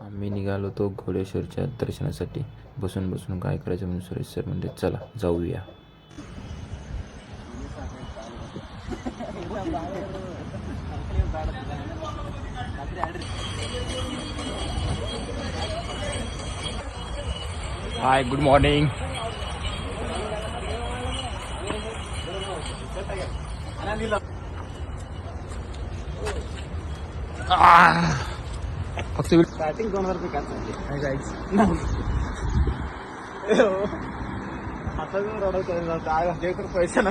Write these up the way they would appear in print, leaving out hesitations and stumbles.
आम्ही निघालो तो घोडेश्वरच्या दर्शनासाठी. बसून बसून काय करायचं म्हणून सुरेश सर म्हणते चला जाऊया. हाय, गुड मॉर्निंग. फक्त स्टार्टिंग 2000 रुपये आता पैसे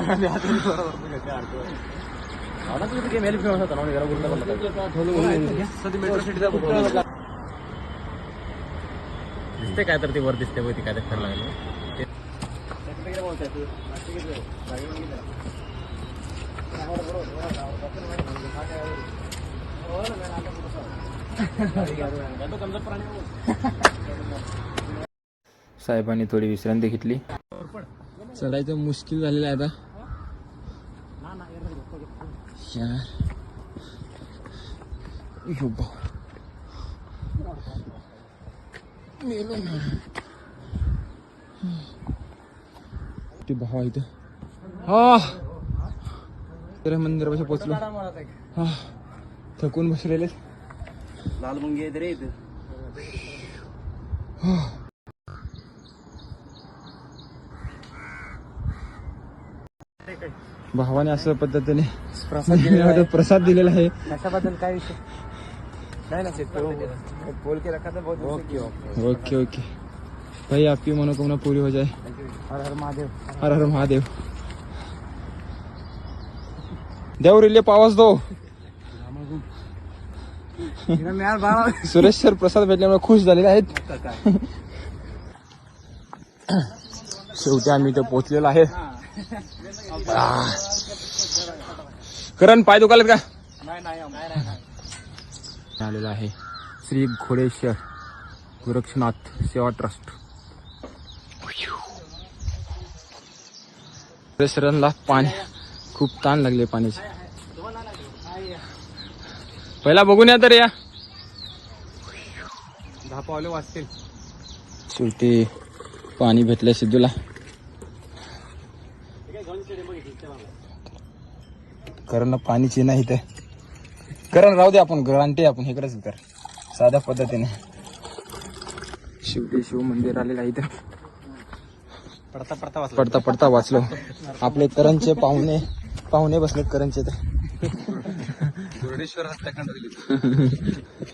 दिसते काय तर ते वर दिसते ती काय तर लागलं. साहेबांनी थोडी विश्रांती घेतली. चढायचं मुश्किल झालेलं आहे आता यार. मेलो ना ते भावा इथं. हा मंदिरापाशी पोचलो. हा थकून बसलेले. लाल मुंगी रे इथं. भावाने असं पद्धतीने प्रसाद दिलेला आहे. कशाबद्दल काय विषय नाही ना बोल के रखा था. ओके ओके ओके ओके भाई, आपकी मनोकामना पूरी हो जाए. हर हर महादेव. हर हर महादेव. देवरिले पावस दो. सुरेश सर प्रसाद भेटल्यामुळे खुश झालेले आहेत. शेवटी आम्ही इथे पोहोचलेलो आहे. करण पाय दुखालेत का? आलेला आहे श्री घोडेश्वर गोरक्षनाथ सेवा ट्रस्ट. घोडेश्वरांना पाणी खूप ताण लागले पाण्याचे. पहिला बघून या तर या 10 पावले वाचतील. शेवटी पाणी भेटलं सिद्धूला. करण पाणीची नाही तर करण राहू दे, आपण ग्रांटी आपण इकडेच कर साध्या पद्धतीने. शेवटी शिव मंदिर आलेलं आहे इथं. पडता पडता वाचलो. आपले करणचे पाहुणे बसले करणचे तर.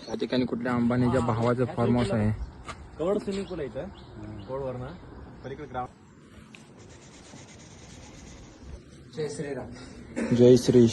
या ठिकाणी कुठल्या अंबानीच्या भावाचं फार्म हाऊस आहे. कवड स्विमिंग पूल आहे इथं. कवडवर ना पलीकडे ग्राउंड. जय श्रीराम. जय श्री.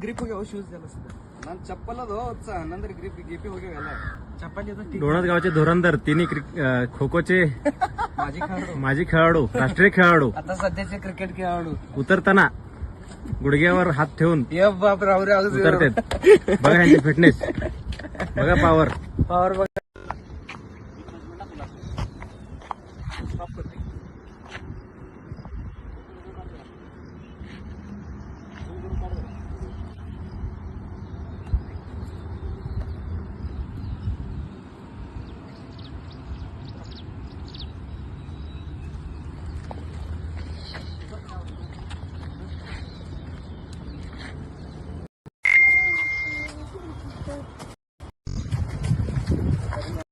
ग्रिप हो गया वो शूज झाला ನಾನು ಚಪ್ಪಲ್ ಅದು ನಂತರ ಗ್ರಿಪ್ ಗಿಪಿ ಹೋಗ್ಯಾವೆಲ್ಲ चप्पल. डोणत गावचे धोरंदर तिन्ही खो खोचे माजी खेळाडू, राष्ट्रीय खेळाडू, आता सध्याचे क्रिकेट खेळाडू उतरताना गुडघ्यावर हात ठेवून उतरतात. बघा यांची फिटनेस, बघा पावर बघा.